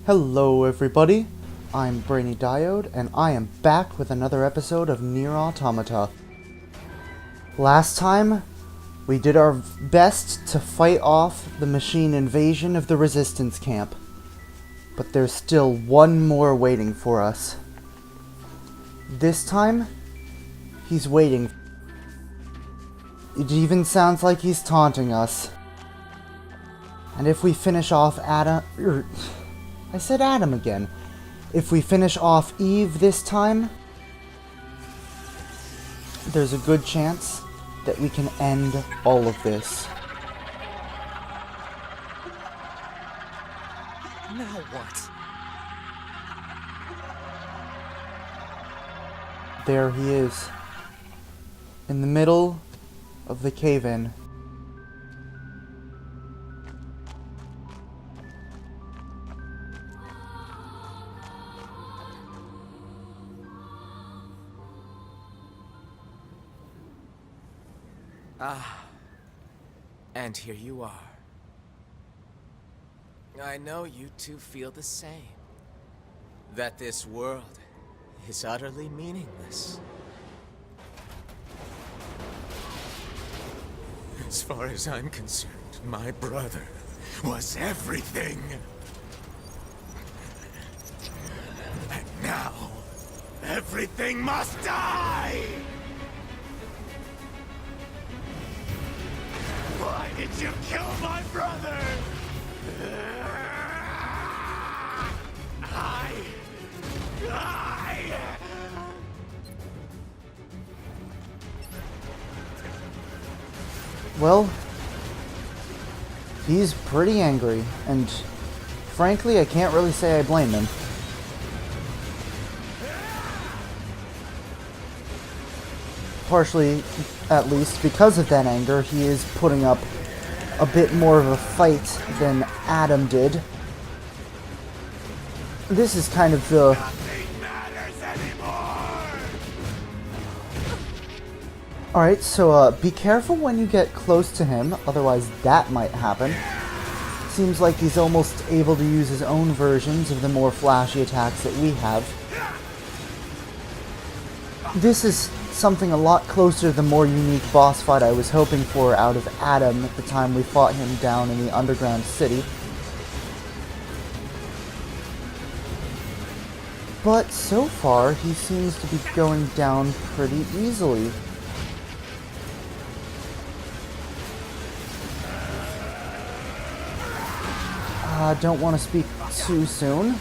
Hello everybody, I'm Brainy Diode, and I am back with another episode of Nier Automata. Last time, we did our best to fight off the machine invasion of the resistance camp. But there's still one more waiting for us. This time, he's waiting. It even sounds like he's taunting us. And if we finish off I said Adam again. If we finish off Eve this time, there's a good chance that we can end all of this. Now what? There he is, in the middle of the cave-in. And here you are. I know you two feel the same. That this world is utterly meaningless. As far as I'm concerned, my brother was everything. And now, everything must die! Why did you kill my brother? Well, he's pretty angry, and frankly, I can't really say I blame him. Partially, at least, because of that anger, he is putting up a bit more of a fight than Adam did. This is kind of the... Alright, so be careful when you get close to him, otherwise that might happen. Seems like he's almost able to use his own versions of the more flashy attacks that we have. This is something a lot closer to the more unique boss fight I was hoping for out of Adam at the time we fought him down in the underground city. But so far, he seems to be going down pretty easily. Don't want to speak too soon.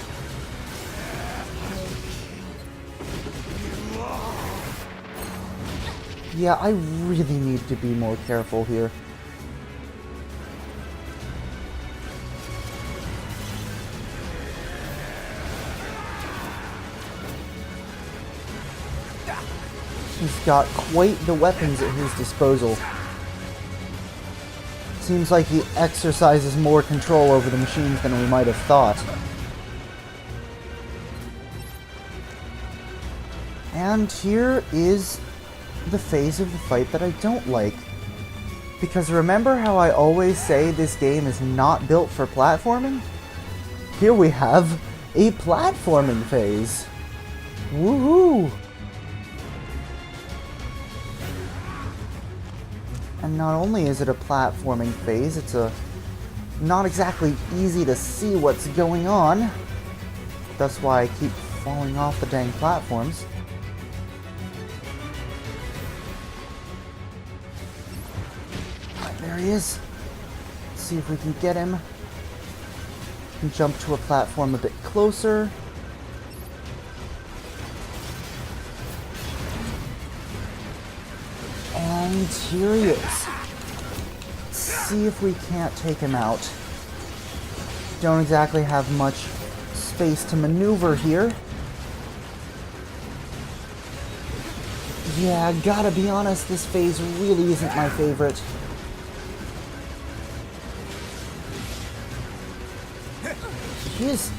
Yeah, I really need to be more careful here. He's got quite the weapons at his disposal. Seems like he exercises more control over the machines than we might have thought. And here is the phase of the fight that I don't like. Because remember how I always say this game is not built for platforming? Here we have a platforming phase. Woohoo! And not only is it a platforming phase, it's not exactly easy to see what's going on. That's why I keep falling off the dang platforms. Alright, there he is. Let's see if we can get him. We can jump to a platform a bit closer. And here he is. Let's see if we can't take him out. Don't exactly have much space to maneuver here. Yeah, gotta be honest, this phase really isn't my favorite. He is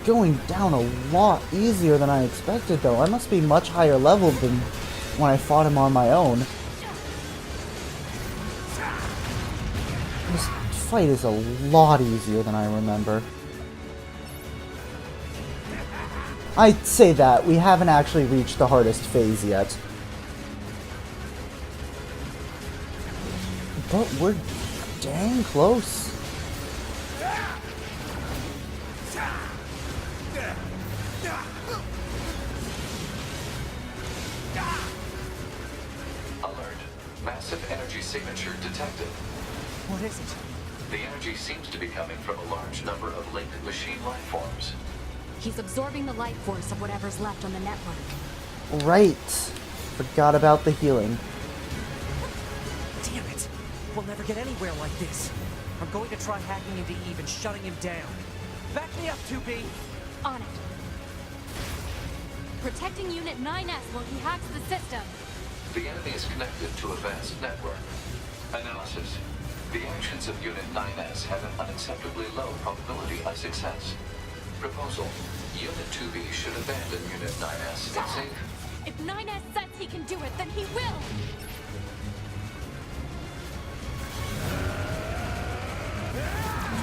going down a lot easier than I expected, though. I must be much higher level than when I fought him on my own. This fight is a lot easier than I remember. I'd say that. We haven't actually reached the hardest phase yet. But we're dang close. Alert. Massive energy signature detected. What is it? The energy seems to be coming from a large number of linked machine life forms. He's absorbing the life force of whatever's left on the network. Right. Forgot about the healing. Damn it! We'll never get anywhere like this. I'm going to try hacking into Eve and shutting him down. Back me up, 2B! On it. Protecting Unit 9S while he hacks the system. The enemy is connected to a vast network. Analysis. The actions of Unit 9S have an unacceptably low probability of success. Proposal. Unit 2B should abandon Unit 9S and save... If 9S says he can do it, then he will!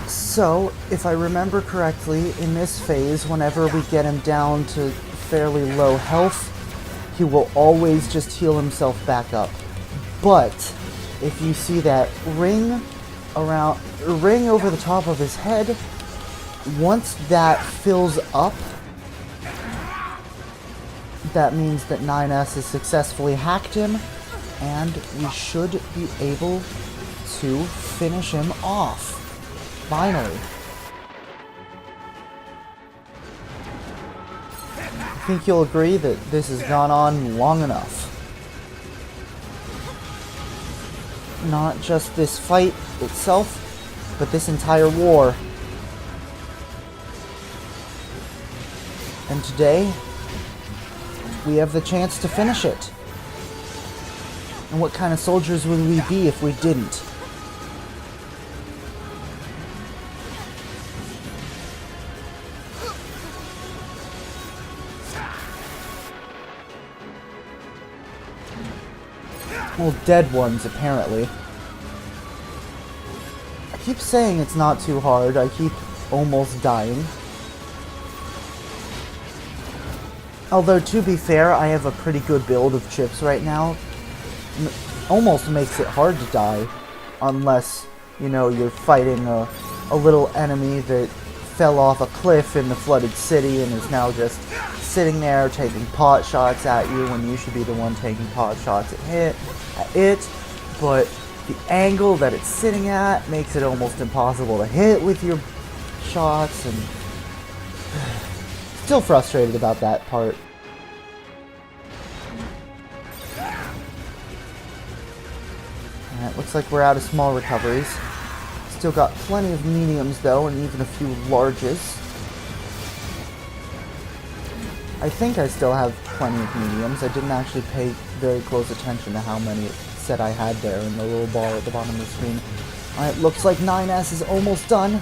So, if I remember correctly, in this phase, whenever we get him down to fairly low health, he will always just heal himself back up. But, if you see that ring over the top of his head, once that fills up, that means that 9S has successfully hacked him, and we should be able to finish him off. Finally. I think you'll agree that this has gone on long enough. Not just this fight itself, but this entire war. And today, we have the chance to finish it. And what kind of soldiers would we be if we didn't? Well, dead ones, apparently. I keep saying it's not too hard. I keep almost dying. Although, to be fair, I have a pretty good build of chips right now. Almost makes it hard to die. Unless, you know, you're fighting a little enemy that fell off a cliff in the flooded city and is now just sitting there taking pot shots at you when you should be the one taking pot shots at it. But the angle that it's sitting at makes it almost impossible to hit with your shots, and still frustrated about that part. Alright, looks like we're out of small recoveries. Still got plenty of mediums though, and even a few larges. I think I still have plenty of mediums. I didn't actually pay very close attention to how many it said I had there in the little bar at the bottom of the screen. Alright, looks like 9S is almost done.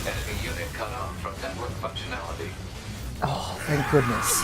Enemy unit cut off from network functionality. Oh, thank goodness.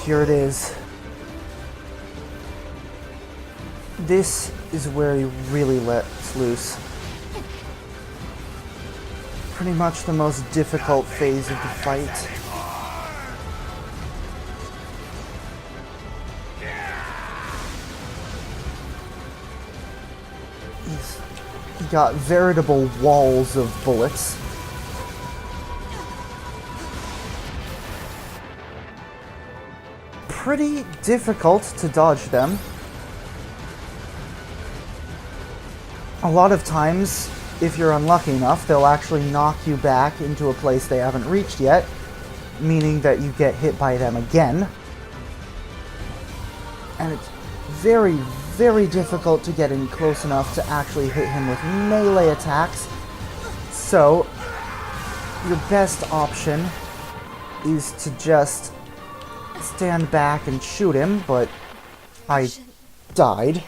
Here it is. This is where he really lets loose. Pretty much the most difficult phase of the fight. He's got veritable walls of bullets. pretty difficult to dodge them. A lot of times, if you're unlucky enough, they'll actually knock you back into a place they haven't reached yet, meaning that you get hit by them again. And it's very, very difficult to get in close enough to actually hit him with melee attacks. So, your best option is to just stand back and shoot him, but I died.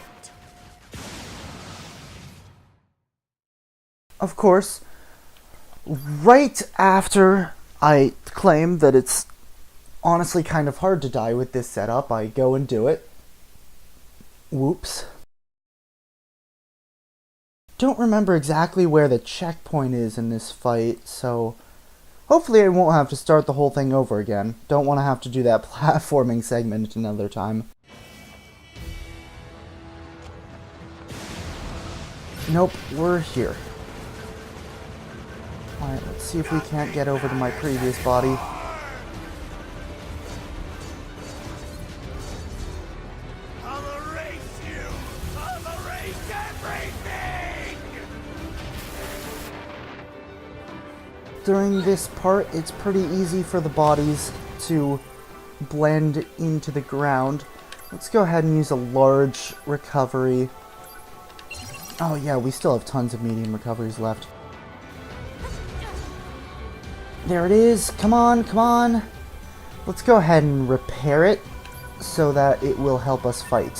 Of course, right after I claim that it's honestly kind of hard to die with this setup, I go and do it. Whoops. Don't remember exactly where the checkpoint is in this fight, so hopefully I won't have to start the whole thing over again. Don't want to have to do that platforming segment another time. Nope, we're here. Alright, let's see if we can't get over to my previous body. I'll erase you! I'll erase everything! During this part, it's pretty easy for the bodies to blend into the ground. Let's go ahead and use a large recovery. Oh yeah, we still have tons of medium recoveries left. There it is. Come on, come on. Let's go ahead and repair it so that it will help us fight.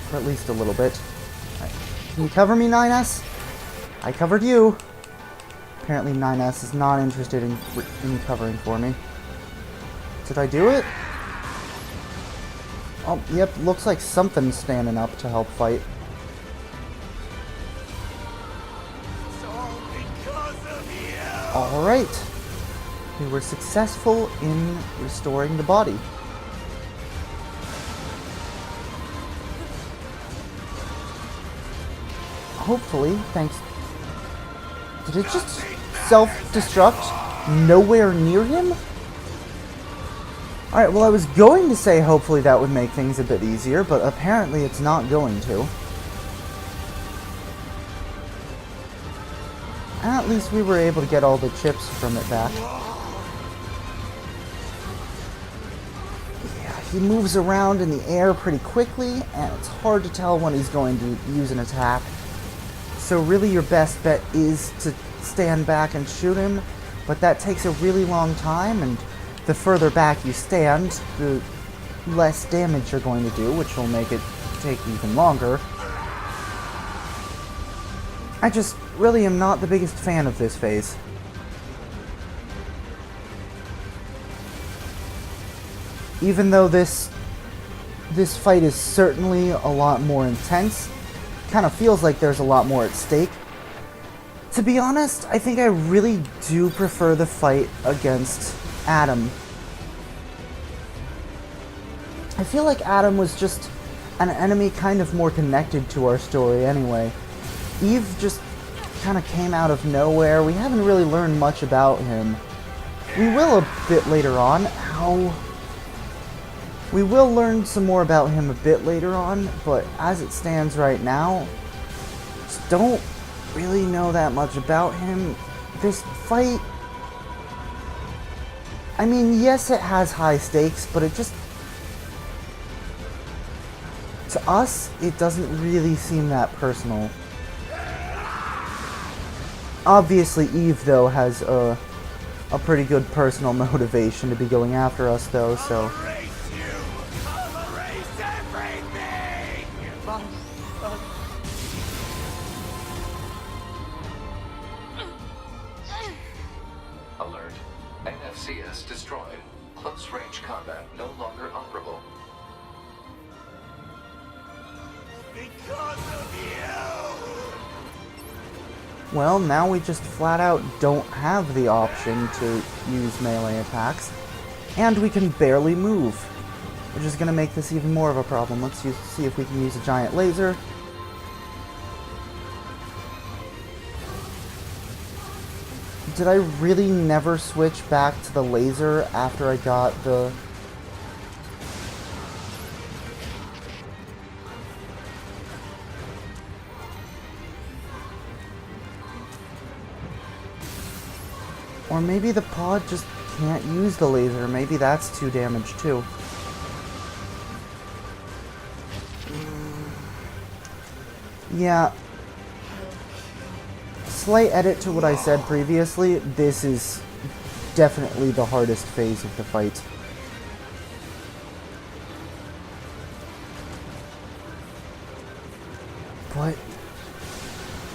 For at least a little bit. Right. Can you cover me, 9S? I covered you. Apparently 9S is not interested in covering for me. Did I do it? Oh, yep, looks like something's standing up to help fight. Alright. We were successful in restoring the body. Hopefully, thanks... Did it just self-destruct nowhere near him? Alright, well I was going to say hopefully that would make things a bit easier, but apparently it's not going to. At least we were able to get all the chips from it back. Yeah, he moves around in the air pretty quickly, and it's hard to tell when he's going to use an attack. So really your best bet is to stand back and shoot him, but that takes a really long time, and the further back you stand, the less damage you're going to do, which will make it take even longer. I just really am not the biggest fan of this phase. Even though this fight is certainly a lot more intense, kind of feels like there's a lot more at stake. To be honest, I think I really do prefer the fight against Adam. I feel like Adam was just an enemy kind of more connected to our story anyway. Eve just kind of came out of nowhere. We haven't really learned much about him. We will a bit later on. We will learn some more about him a bit later on, but as it stands right now, just don't really know that much about him. This fight... I mean, yes, it has high stakes, but it just... To us, it doesn't really seem that personal. Obviously, Eve, though, has a pretty good personal motivation to be going after us, though, so... Alert. NFCS destroyed. Close-range combat no longer operable. Because of you! Well, now we just flat out don't have the option to use melee attacks, and we can barely move, which is going to make this even more of a problem. Let's see if we can use a giant laser. Did I really never switch back to the laser after I got the Or maybe the pod just can't use the laser. Maybe that's too damaged too. Yeah. Slight edit to what I said previously. This is definitely the hardest phase of the fight. But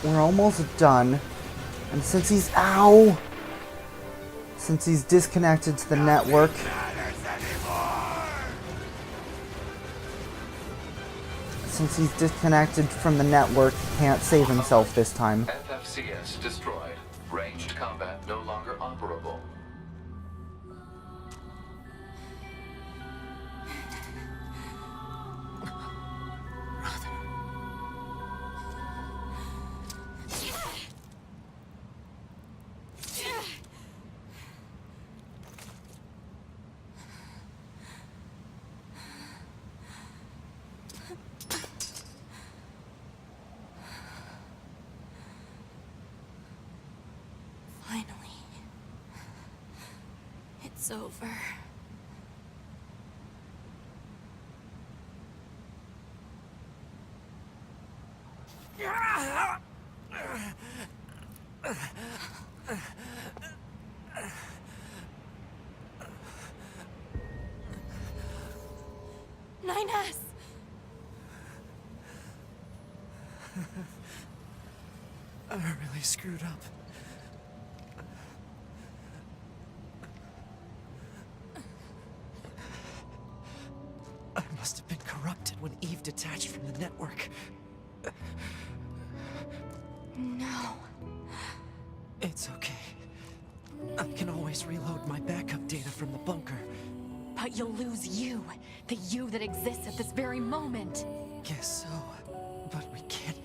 we're almost done. And since he's... Ow! Since he's disconnected to the network... Since he's disconnected from the network, he can't save himself this time. FFCS destroyed. Ranged combat no longer operable. Finally. It's over. Nines! I really screwed up. I must have been corrupted when Eve detached from the network. No. It's okay. I can always reload my backup data from the bunker. But you'll lose you. The you that exists at this very moment. Guess so. But we can't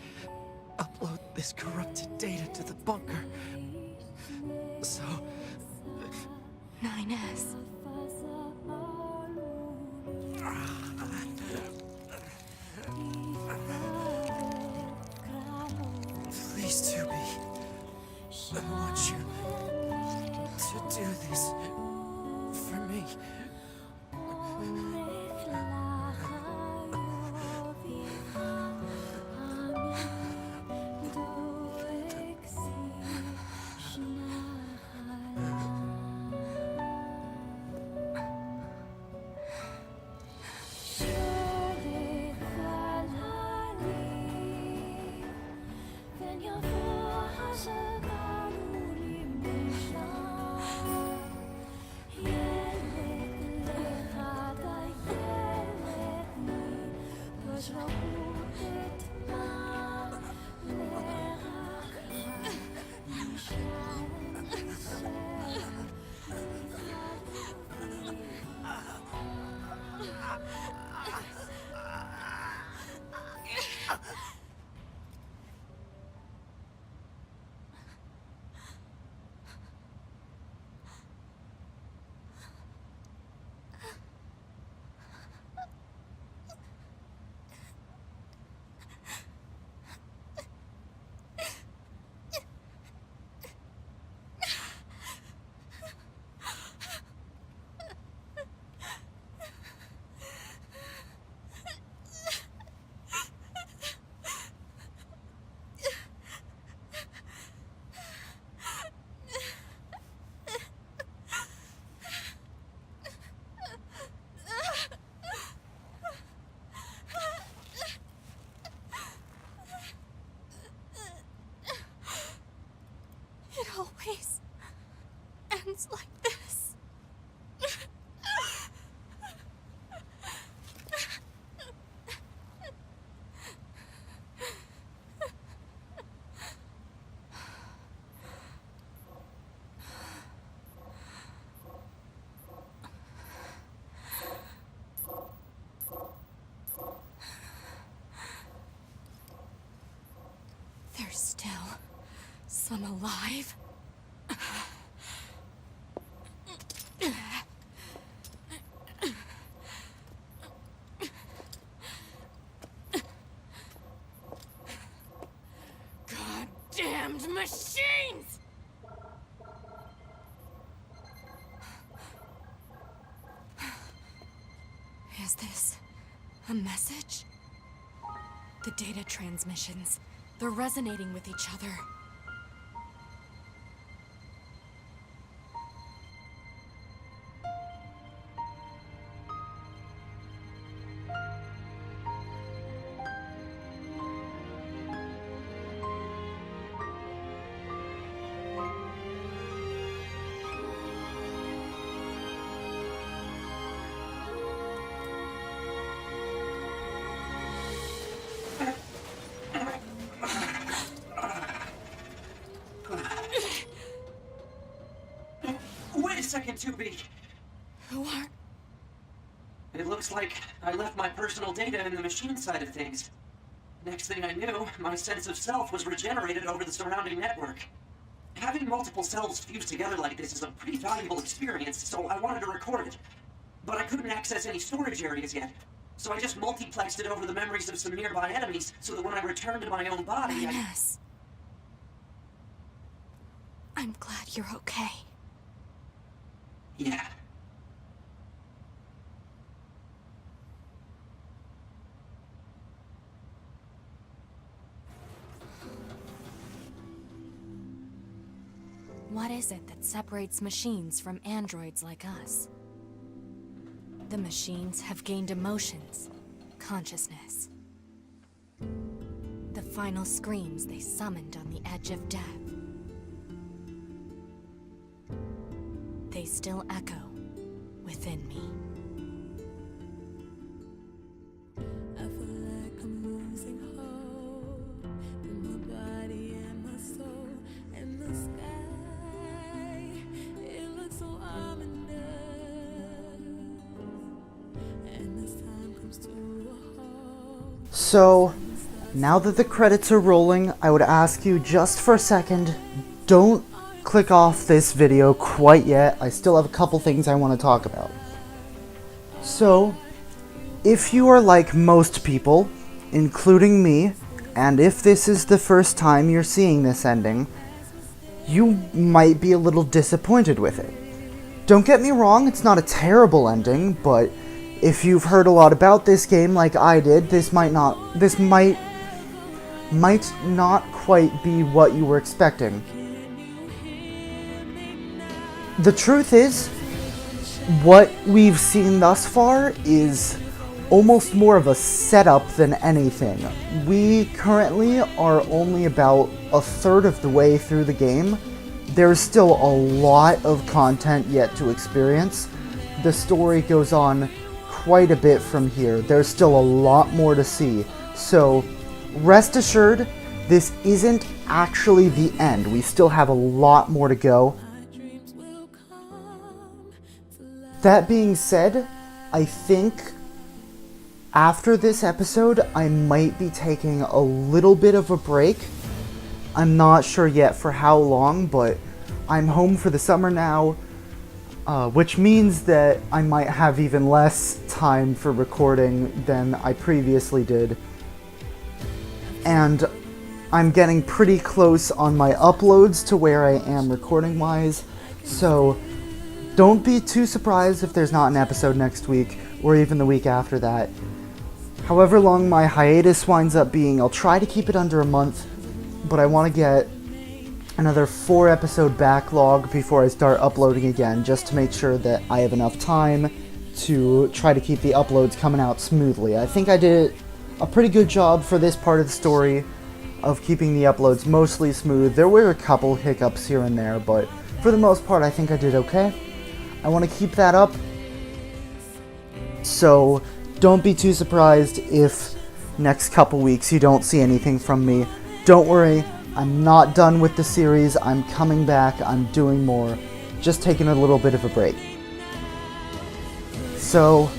upload this corrupted data to the bunker. So... 9S. Please, Tubi. I want you to do this for me. It always ends like this. There's still some alive. Goddamned machines! message? The data transmissions, they're resonating with each other. Wait a second, 2B. Who are... It looks like I left my personal data in the machine side of things. Next thing I knew, my sense of self was regenerated over the surrounding network. Having multiple selves fused together like this is a pretty valuable experience, so I wanted to record it. But I couldn't access any storage areas yet, so I just multiplexed it over the memories of some nearby enemies, so that when I returned to my own body, Yes. I'm glad you're okay. Yeah. What is it that separates machines from androids like us? The machines have gained emotions, consciousness. The final screams they summoned on the edge of death. They still echo within me. I feel like I'm losing hope in my body and my soul, and the sky, it looks so ominous, and this time comes to a halt. So, now that the credits are rolling, I would ask you just for a second, don't click off this video quite yet. I still have a couple things I want to talk about. So, if you are like most people, including me, and if this is the first time you're seeing this ending, you might be a little disappointed with it. Don't get me wrong, it's not a terrible ending, but if you've heard a lot about this game like I did, this might not quite be what you were expecting. The truth is, what we've seen thus far is almost more of a setup than anything. We currently are only about a third of the way through the game. There's still a lot of content yet to experience. The story goes on quite a bit from here. There's still a lot more to see. So, rest assured, this isn't actually the end. We still have a lot more to go. That being said, I think after this episode, I might be taking a little bit of a break. I'm not sure yet for how long, but I'm home for the summer now, which means that I might have even less time for recording than I previously did. And I'm getting pretty close on my uploads to where I am recording-wise, so don't be too surprised if there's not an episode next week, or even the week after that. However long my hiatus winds up being, I'll try to keep it under a month, but I want to get another 4-episode backlog before I start uploading again, just to make sure that I have enough time to try to keep the uploads coming out smoothly. I think I did a pretty good job for this part of the story of keeping the uploads mostly smooth. There were a couple hiccups here and there, but for the most part I think I did okay. I want to keep that up, so don't be too surprised if next couple weeks you don't see anything from me. Don't worry, I'm not done with the series, I'm coming back, I'm doing more, just taking a little bit of a break. So,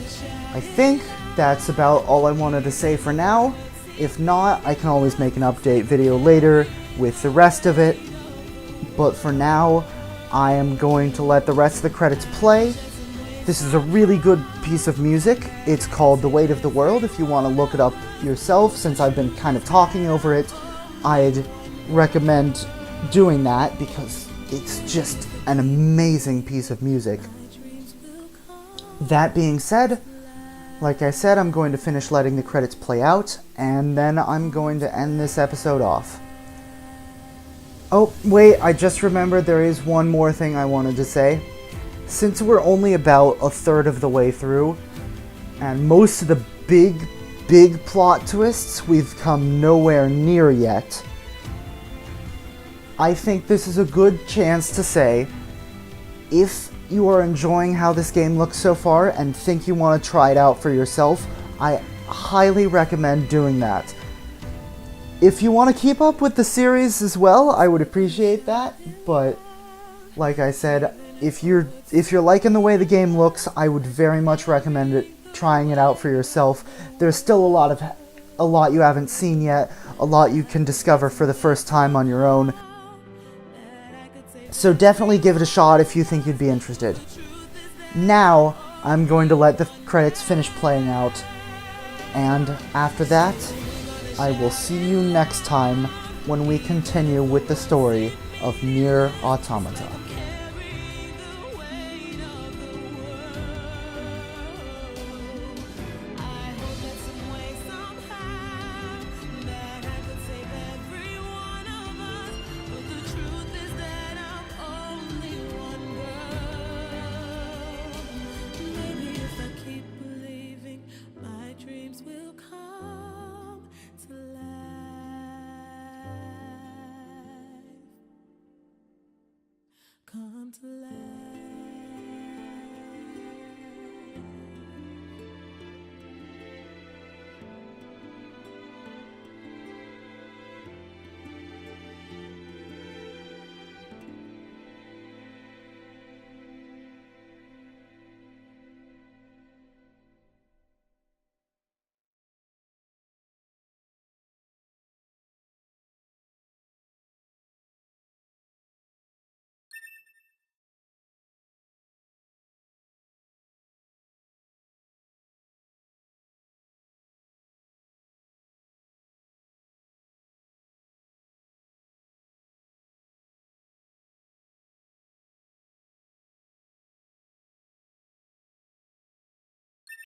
I think that's about all I wanted to say for now. If not, I can always make an update video later with the rest of it, but for now, I am going to let the rest of the credits play. This is a really good piece of music. It's called The Weight of the World. If you want to look it up yourself, since I've been kind of talking over it, I'd recommend doing that because it's just an amazing piece of music. That being said, Like I said, I'm going to finish letting the credits play out, and then I'm going to end this episode off. Oh, wait, I just remembered there is one more thing I wanted to say. Since we're only about a third of the way through, and most of the big plot twists we've come nowhere near yet, I think this is a good chance to say, if you are enjoying how this game looks so far and think you want to try it out for yourself, I highly recommend doing that. If you want to keep up with the series as well, I would appreciate that, but like I said, if you're liking the way the game looks, I would very much recommend trying it out for yourself. There's still a lot you haven't seen yet, a lot you can discover for the first time on your own. So definitely give it a shot if you think you'd be interested. Now, I'm going to let the credits finish playing out, and after that, I will see you next time when we continue with the story of Nier Automata.